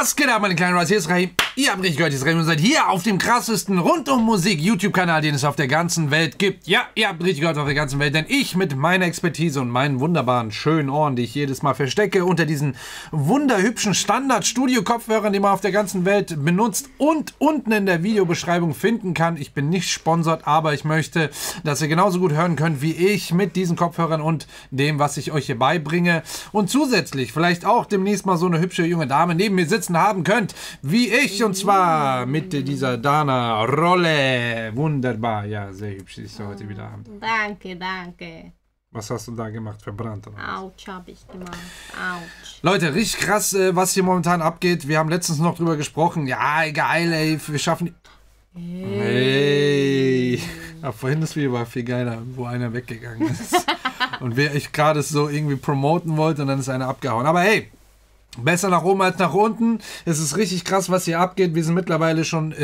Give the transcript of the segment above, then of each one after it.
Was geht ab, meine kleinen Rats? Hier ist Rahim. Ihr habt richtig gehört, hier ist Rahim und seid hier auf dem krassesten Rundum-Musik-YouTube-Kanal, den es auf der ganzen Welt gibt. Ja, ihr habt richtig gehört, auf der ganzen Welt, denn ich mit meiner Expertise und meinen wunderbaren, schönen Ohren, die ich jedes Mal verstecke, unter diesen wunderhübschen Standard-Studio-Kopfhörern, die man auf der ganzen Welt benutzt und unten in der Videobeschreibung finden kann. Ich bin nicht sponsort, aber ich möchte, dass ihr genauso gut hören könnt wie ich mit diesen Kopfhörern und dem, was ich euch hier beibringe. Und zusätzlich vielleicht auch demnächst mal so eine hübsche junge Dame neben mir sitzen haben könnt, wie ich, und zwar mit dieser Dana Rolle. Wunderbar, ja, sehr hübsch ist sie heute wieder. Danke, danke. Was hast du da gemacht? Verbrannt oder was? Autsch, hab ich gemacht. Autsch. Leute, richtig krass, was hier momentan abgeht. Wir haben letztens noch drüber gesprochen. Ja, geil, ey, wir schaffen... Hey. Ja, vorhin das Video war viel geiler, wo einer weggegangen ist. Und ich gerade so irgendwie promoten wollte und dann ist einer abgehauen. Aber hey, besser nach oben als nach unten. Es ist richtig krass, was hier abgeht. Wir sind mittlerweile schon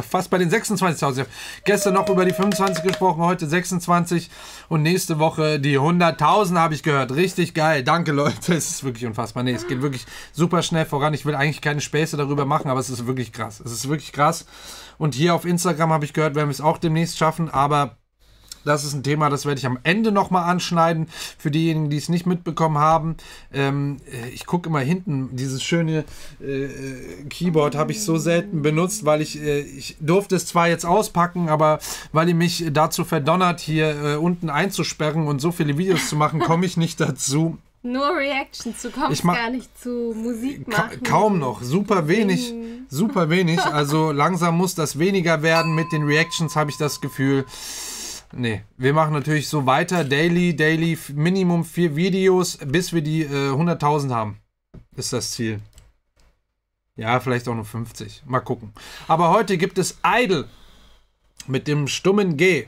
fast bei den 26.000. Ich habe gestern noch über die 25 gesprochen, heute 26 und nächste Woche die 100.000 habe ich gehört. Richtig geil. Danke, Leute. Es ist wirklich unfassbar. Nee, es geht wirklich super schnell voran. Ich will eigentlich keine Späße darüber machen, aber es ist wirklich krass. Es ist wirklich krass. Und hier auf Instagram habe ich gehört, werden wir es auch demnächst schaffen, aber das ist ein Thema, das werde ich am Ende nochmal anschneiden, für diejenigen, die es nicht mitbekommen haben. Ich gucke immer hinten, dieses schöne Keyboard habe ich so selten benutzt, weil ich durfte es zwar jetzt auspacken, aber weil ihr mich dazu verdonnert, hier unten einzusperren und so viele Videos zu machen, komme ich nicht dazu. Nur Reactions, du kommst gar nicht zu Musik machen. Kaum noch, super wenig, super wenig. Also langsam muss das weniger werden mit den Reactions, habe ich das Gefühl. Nee, wir machen natürlich so weiter, daily, Minimum 4 Videos, bis wir die 100.000 haben, ist das Ziel. Ja, vielleicht auch nur 50, mal gucken. Aber heute gibt es Idol mit dem stummen G.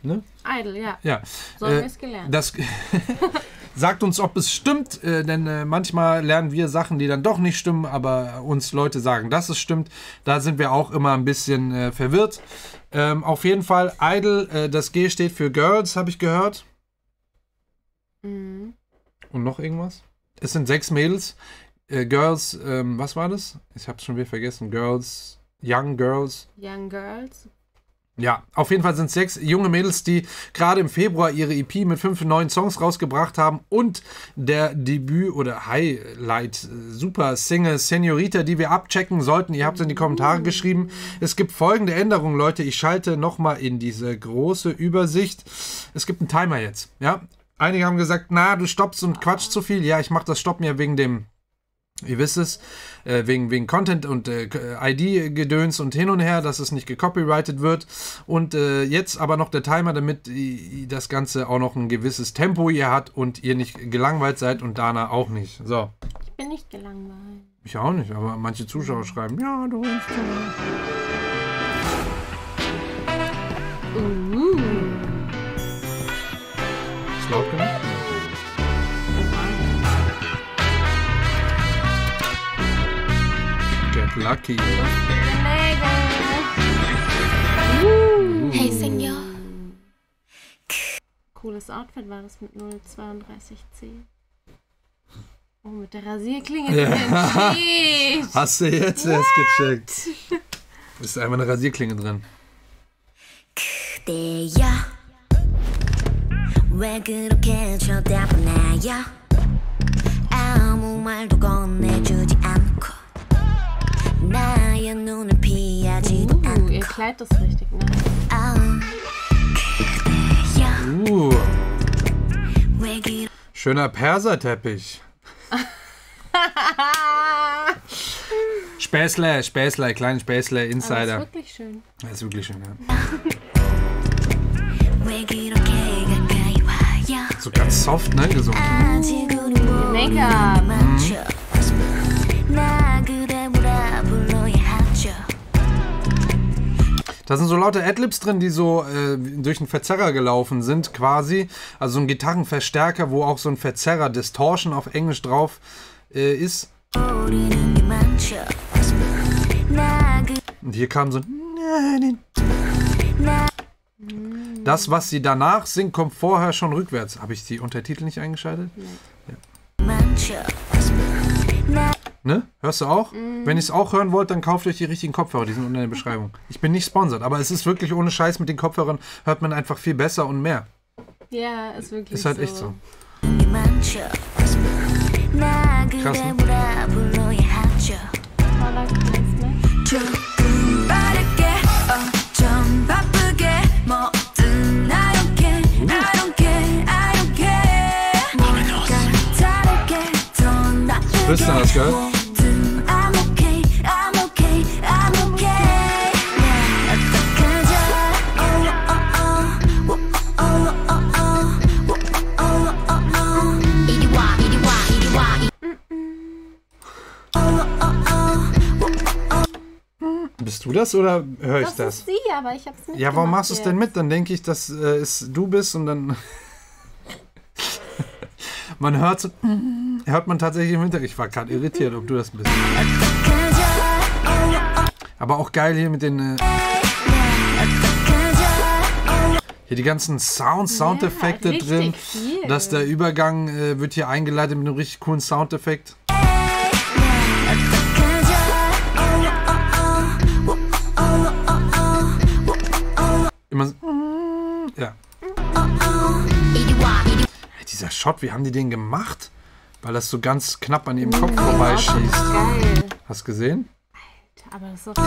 Ne? Idol, ja. Ja. So haben wir es gelernt. Das sagt uns, ob es stimmt, denn manchmal lernen wir Sachen, die dann doch nicht stimmen, aber uns Leute sagen, dass es stimmt. Da sind wir auch immer ein bisschen verwirrt. Auf jeden Fall, Idol, das G steht für Girls, habe ich gehört. Mhm. Und noch irgendwas? Es sind 6 Mädels. Girls, was war das? Ich habe es schon wieder vergessen. Girls, Young Girls. Young Girls. Ja, auf jeden Fall sind es 6 junge Mädels, die gerade im Februar ihre EP mit 5 neuen Songs rausgebracht haben und der Debüt- oder Highlight Super Single Senorita, die wir abchecken sollten. Ihr habt es in die Kommentare geschrieben. Es gibt folgende Änderungen, Leute. Ich schalte nochmal in diese große Übersicht. Es gibt einen Timer jetzt. Ja, einige haben gesagt, na, du stoppst und quatschst zu viel. Ja, ich mache das Stoppen ja wegen dem... Ihr wisst es, wegen Content und ID-Gedöns und hin und her, dass es nicht gecopyrighted wird. Und jetzt aber noch der Timer, damit das Ganze auch noch ein gewisses Tempo hier hat und ihr nicht gelangweilt seid und Dana auch nicht. So. Ich bin nicht gelangweilt. Ich auch nicht, aber manche Zuschauer schreiben, ja, du bist Ist laut genug? Lucky. Hey, Senor. Cooles Outfit war das mit 032C. Oh, mit der Rasierklinge. Ja. Hast du jetzt erst gecheckt? Ist einmal eine Rasierklinge drin. Ihr Kleid ist richtig nice. Schöner Perserteppich. Späßler, kleinen Späßler, Insider. Das ist wirklich schön. Das ist wirklich schön, ja. So ganz soft, ne, gesungen. Make-up. Da sind so lauter Adlibs drin, die so durch einen Verzerrer gelaufen sind, quasi. Also so ein Gitarrenverstärker, wo auch so ein Verzerrer, Distortion auf Englisch drauf ist. Und hier kam so ein... Das, was sie danach singt, kommt vorher schon rückwärts. Habe ich die Untertitel nicht eingeschaltet? Nee. Ja. Ne? Hörst du auch? Wenn ihr es auch hören wollt, dann kauft euch die richtigen Kopfhörer, die sind unten in der Beschreibung. Ich bin nicht sponsert, aber es ist wirklich ohne Scheiß, mit den Kopfhörern hört man einfach viel besser und mehr. Ja, ist wirklich Ist halt so. echt so. Krass, ne? Product Placement. Wisst ihr das, geil? Bist du das oder höre ich das? Das ist sie, aber ich hab's mitgemacht. Ja, warum machst du es denn jetzt. mit? Dann denke ich, dass es du bist und dann man hört man tatsächlich im Hintergrund. Ich war gerade irritiert, ob du das bist. Aber auch geil hier mit den hier die ganzen Soundeffekte richtig drin. viel. Dass der Übergang wird hier eingeleitet mit einem richtig coolen Soundeffekt. Immer so, ja. Hey, dieser Shot, wie haben die den gemacht? Weil das so ganz knapp an ihrem Kopf vorbeischießt. Geil. Hast du gesehen? Aber das ist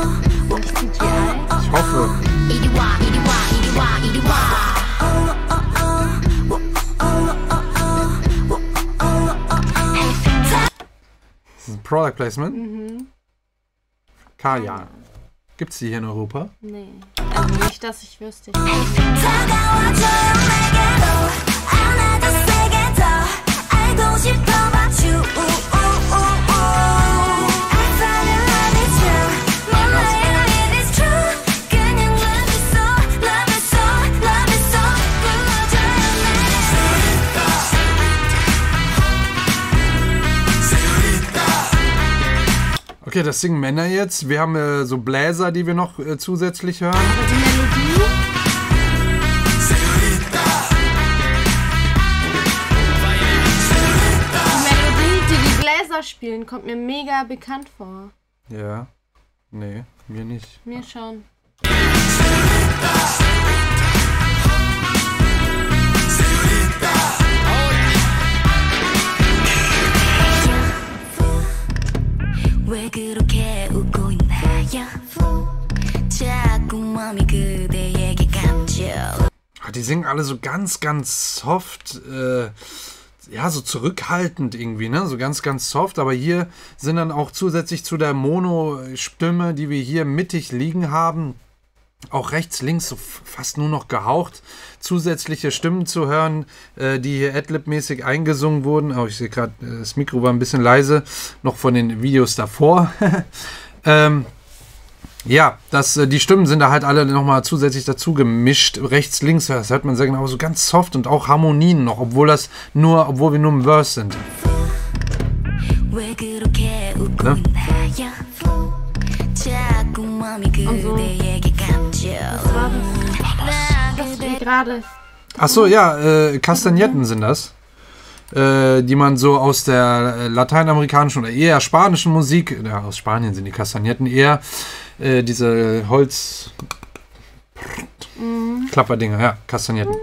doch nicht CGI. Ich hoffe. Das ist ein Product Placement. Kaya. Gibt's die hier in Europa? Nee. Also nicht, dass ich wüsste. Okay, das singen Männer jetzt. Wir haben so Bläser, die wir noch zusätzlich hören. Die Melodie? Die Bläser spielen, kommt mir mega bekannt vor. Ja. Nee, mir nicht. Mir schon. 왜 그렇게 웃고 있나요? 자꾸 마음이 그대에게 감겨. Die singen alle so ganz, ganz soft, ja, so zurückhaltend irgendwie, ne? So ganz, ganz soft. Aber hier sind dann auch zusätzlich zu der Mono-Stimme, die wir hier mittig liegen haben, auch rechts, links so fast nur noch gehaucht, zusätzliche Stimmen zu hören, die hier Adlib-mäßig eingesungen wurden. Oh, ich sehe gerade, das Mikro war ein bisschen leise, noch von den Videos davor. Ja, die Stimmen sind da halt alle nochmal zusätzlich dazu gemischt. Rechts, links, das hört man sehr genau, so ganz soft und auch Harmonien noch, obwohl wir nur im Verse sind. Ne? Und so. Was war das? Was wir gerade. Achso, ja, Kastagnetten sind das. Die man so aus der lateinamerikanischen oder eher spanischen Musik, aus Spanien sind die Kastagnetten eher diese Klapperdinger, ja, Kastagnetten.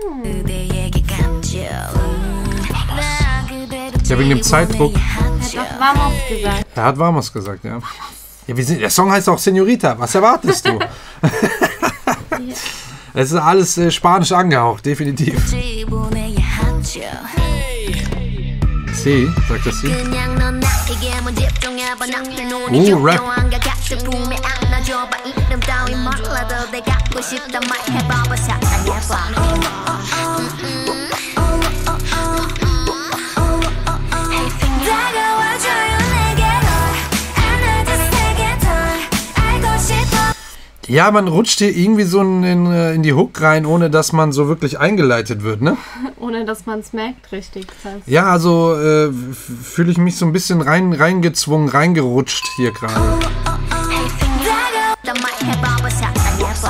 Ja, wegen dem Zeitdruck. Er hat doch Vamos gesagt. Er hat Vamos gesagt, ja. Ja, der Song heißt auch Señorita. Was erwartest du? Es ist alles spanisch angehaucht, definitiv. Sie, sagt das sie? Rap. Ja, man rutscht hier irgendwie so in die Hook rein, ohne dass man so wirklich eingeleitet wird, ne? Ohne dass man es merkt, richtig fast. Ja, also fühle ich mich so ein bisschen reingezwungen, reingerutscht hier gerade.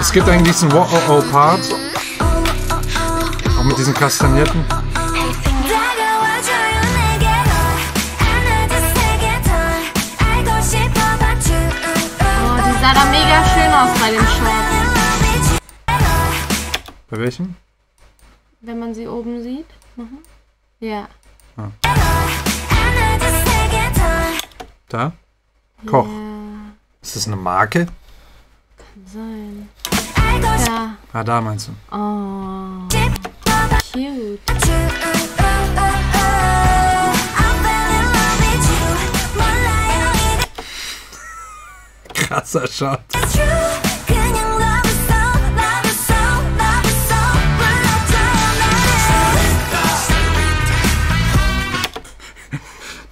Es gibt eigentlich diesen Wow-Oh-Part. Auch mit diesen Kastagnetten. Bei welchem? Wenn man sie oben sieht. Mhm. Ja. Da? Koch. Ja, Ist das eine Marke? kann sein. Ja. Ah, da meinst du. Oh. Cute. Krasser Shot.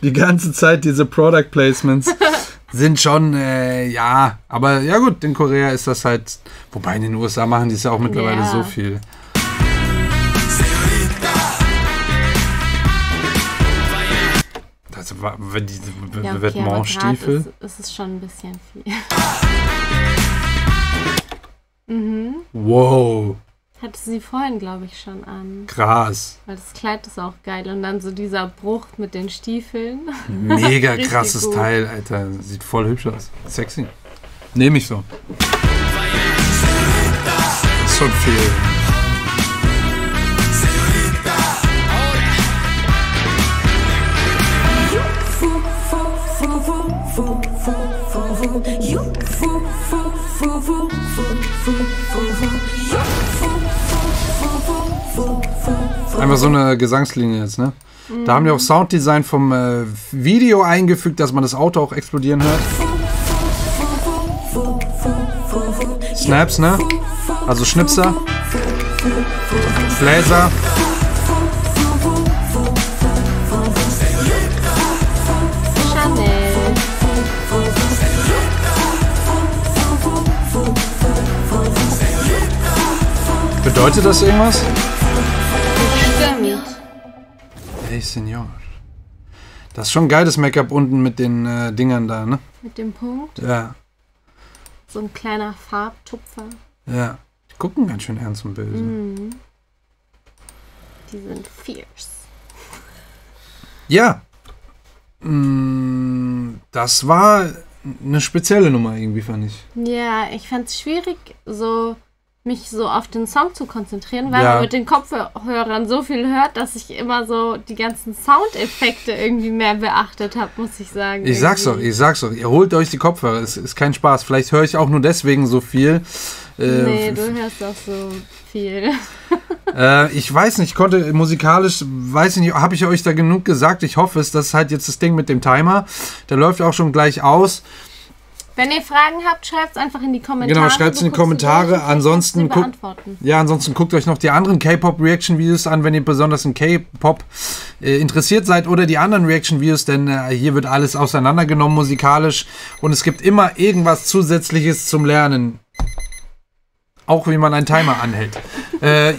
Die ganze Zeit diese Product Placements sind schon, ja, aber ja gut, in Korea ist das halt, wobei in den USA machen die es ja auch mittlerweile Ja. so viel. Das war diese Ja, okay, Vêtements-Stiefel. aber grad ist es schon ein bisschen viel. Mhm. Wow, Hatte sie vorhin, glaube ich, schon an. krass. Weil das Kleid ist auch geil. Und dann so dieser Bruch mit den Stiefeln. Mega Richtig krasses gut. Teil, Alter. Sieht voll hübsch aus. Sexy. Nehme ich so. Ist schon viel. Einfach so eine Gesangslinie jetzt, ne? Da haben die auch Sounddesign vom Video eingefügt, dass man das Auto auch explodieren hört. Snaps, ne? Also Schnipser. Bläser. Chanel. Bedeutet das irgendwas? Stimmt. Hey, Senor. Das ist schon geiles Make-up unten mit den Dingern da, ne? Mit dem Punkt. Ja, So ein kleiner Farbtupfer. ja. Die gucken ganz schön ernst und böse. Mhm. Die sind fierce. Ja. Das war eine spezielle Nummer irgendwie, fand ich. Ja, ich fand es schwierig, mich so auf den Song zu konzentrieren, weil Ja. man mit den Kopfhörern so viel hört, dass ich immer so die ganzen Soundeffekte irgendwie mehr beachtet habe, muss ich sagen. Ich sag's doch, ihr holt euch die Kopfhörer, es ist kein Spaß. Vielleicht höre ich auch nur deswegen so viel. Nee, du hörst auch so viel. Ich weiß nicht, konnte musikalisch, weiß ich nicht, habe ich euch da genug gesagt? Ich hoffe es, das ist halt jetzt das Ding mit dem Timer. Der läuft auch schon gleich aus. Wenn ihr Fragen habt, schreibt es einfach in die Kommentare. Genau, schreibt es in die Du guckst Kommentare. durch und Ansonsten kannst sie beantworten. Ja, ansonsten guckt euch noch die anderen K-Pop-Reaction-Videos an, wenn ihr besonders in K-Pop interessiert seid, oder die anderen Reaction-Videos, denn hier wird alles auseinandergenommen musikalisch und es gibt immer irgendwas Zusätzliches zum Lernen. Auch wie man einen Timer anhält.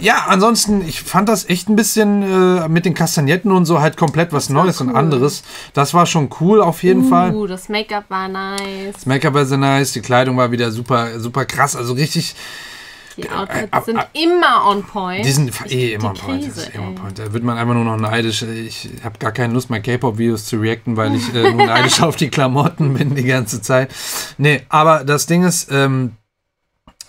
Ja, ansonsten, ich fand das echt ein bisschen mit den Kastagnetten und so halt komplett was Neues und cool. anderes. Das war schon cool auf jeden Fall. Das Make-up war nice. Das Make-up war sehr nice, die Kleidung war wieder super, super krass, also richtig. Die Outfits sind immer on point. Die sind Die immer on point. Krise, Das ist immer on ey. point. Da wird man einfach nur noch neidisch. Ich habe gar keine Lust, mal K-Pop-Videos zu reacten, weil ich nur neidisch auf die Klamotten bin die ganze Zeit. Nee, aber das Ding ist,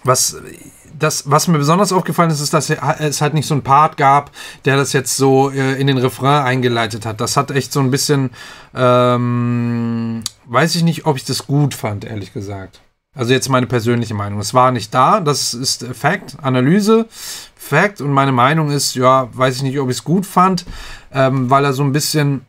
was mir besonders aufgefallen ist, ist, dass es halt nicht so einen Part gab, der das jetzt so in den Refrain eingeleitet hat. Das hat echt so ein bisschen, weiß ich nicht, ob ich das gut fand, ehrlich gesagt. Also jetzt meine persönliche Meinung. Es war nicht da, das ist Fact, Analyse, Fact. Und meine Meinung ist, ja, weiß ich nicht, ob ich es gut fand, weil er so ein bisschen...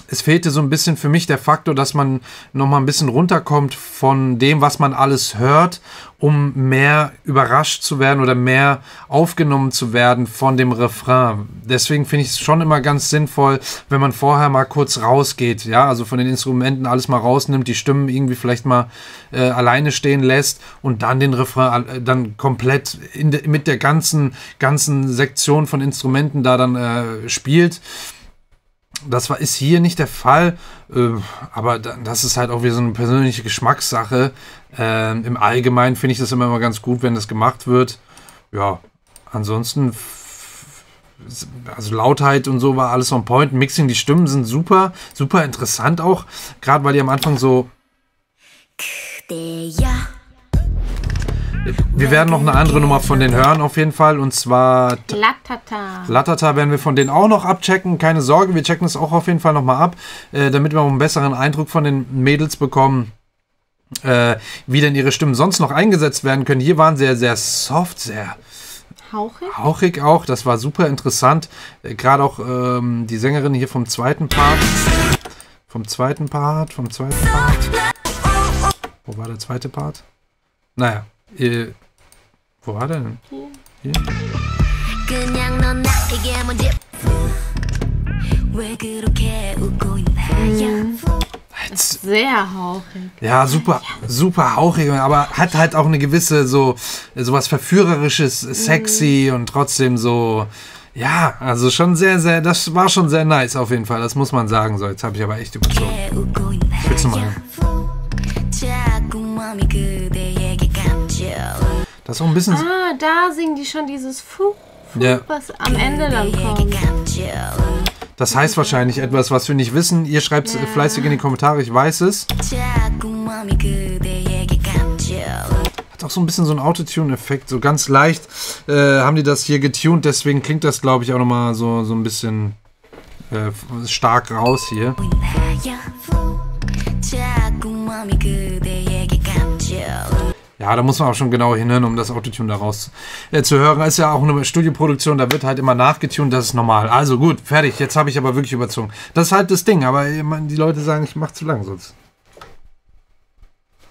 Es fehlte so ein bisschen für mich der Faktor, dass man nochmal ein bisschen runterkommt von dem, was man alles hört, um mehr überrascht zu werden oder mehr aufgenommen zu werden von dem Refrain. Deswegen finde ich es schon immer ganz sinnvoll, wenn man vorher mal kurz rausgeht, ja, also von den Instrumenten alles mal rausnimmt, die Stimmen irgendwie vielleicht mal alleine stehen lässt und dann den Refrain dann komplett mit der ganzen Sektion von Instrumenten da dann spielt. Das ist hier nicht der Fall, aber das ist halt auch wieder so eine persönliche Geschmackssache. Im Allgemeinen finde ich das immer ganz gut, wenn das gemacht wird. Ja, ansonsten, also Lautheit und so war alles on point. Mixing, die Stimmen sind super, super interessant auch, gerade weil die am Anfang so Wir werden noch eine andere Nummer von denen hören, auf jeden Fall. Und zwar Latata. Latata werden wir von denen auch noch abchecken. Keine Sorge, wir checken es auch auf jeden Fall nochmal ab, damit wir auch einen besseren Eindruck von den Mädels bekommen, wie denn ihre Stimmen sonst noch eingesetzt werden können. Hier waren sie sehr soft, sehr hauchig auch. Das war super interessant. Gerade auch die Sängerin hier vom zweiten Part. Wo war der zweite Part? Naja. Wo war der denn? Hier. Sehr hauchig. Ja, super hauchig, aber hat halt auch eine gewisse sowas Verführerisches, sexy und trotzdem so, ja, also schon sehr, das war schon sehr nice auf jeden Fall, das muss man sagen. So, jetzt habe ich aber echt überzogen. Ich will's nochmal. Das ist auch ein bisschen... da singen die schon dieses ja. Was am Ende dann kommt. Das heißt wahrscheinlich etwas, was wir nicht wissen. Ihr schreibt es fleißig in die Kommentare, ich weiß es. Hat auch so ein bisschen so einen Autotune-Effekt, so ganz leicht haben die das hier getuned, deswegen klingt das, glaube ich, auch nochmal so ein bisschen stark raus hier. Ja, da muss man auch schon genau hinhören, um das Autotune daraus zu hören. Ist ja auch eine Studioproduktion, da wird halt immer nachgetunt, das ist normal. Also gut, fertig, jetzt habe ich aber wirklich überzogen. Das ist halt das Ding, aber die Leute sagen, ich mache zu lang sonst.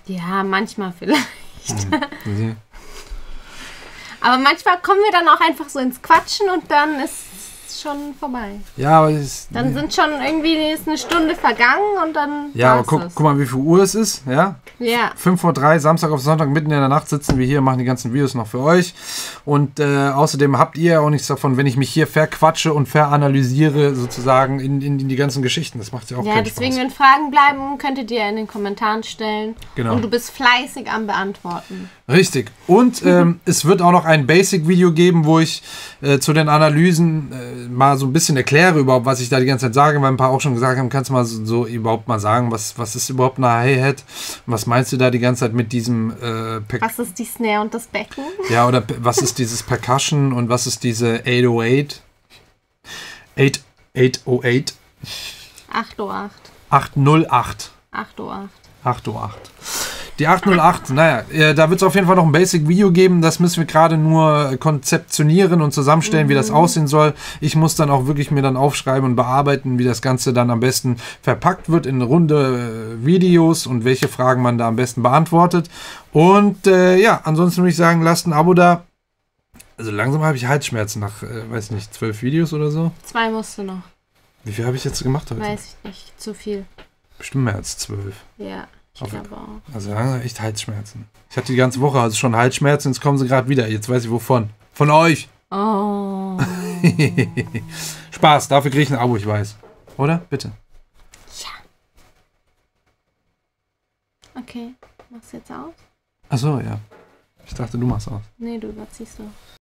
Ja, manchmal vielleicht. Aber manchmal kommen wir dann auch einfach so ins Quatschen und dann ist schon vorbei. Ja, aber dann sind schon irgendwie ist eine Stunde vergangen und dann. Ja, aber guck mal, wie viel Uhr es ist, ja? Ja. 5:03 Samstag auf Sonntag, mitten in der Nacht sitzen wir hier, machen die ganzen Videos noch für euch. Und außerdem habt ihr auch nichts davon, wenn ich mich hier verquatsche und veranalysiere, sozusagen in die ganzen Geschichten. Das macht ja auch keinen Spaß. Ja, deswegen, wenn Fragen bleiben, könntet ihr in den Kommentaren stellen. Genau. Und du bist fleißig am Beantworten. Richtig. Und es wird auch noch ein Basic-Video geben, wo ich zu den Analysen mal so ein bisschen erkläre überhaupt, was ich da die ganze Zeit sage, weil ein paar auch schon gesagt haben, kannst du mal so überhaupt mal sagen, was ist überhaupt eine Hi-Hat? Was meinst du da die ganze Zeit mit diesem was ist die Snare und das Becken? Ja, oder was ist dieses Percussion und was ist diese 808? 808? 808. 808. 808. 808. Die 808, naja, da wird es auf jeden Fall noch ein Basic-Video geben. Das müssen wir gerade nur konzeptionieren und zusammenstellen, wie das aussehen soll. Ich muss dann auch wirklich mir dann aufschreiben und bearbeiten, wie das Ganze dann am besten verpackt wird in runde Videos und welche Fragen man da am besten beantwortet. Und ja, ansonsten würde ich sagen, lasst ein Abo da. Also langsam habe ich Halsschmerzen nach, weiß nicht, 12 Videos oder so. 2 musst du noch. Wie viel habe ich jetzt gemacht heute? Weiß ich nicht, zu viel. Bestimmt mehr als 12. Ja. Ich glaube auch. Also langsam echt Halsschmerzen. Ich hatte die ganze Woche also schon Halsschmerzen, jetzt kommen sie gerade wieder. Jetzt weiß ich wovon. Von euch. Oh. Spaß, dafür kriege ich ein Abo, ich weiß. Oder? Bitte. Ja. Okay, machst du jetzt aus? Achso, ja. Ich dachte, du machst aus. Nee, du überziehst doch.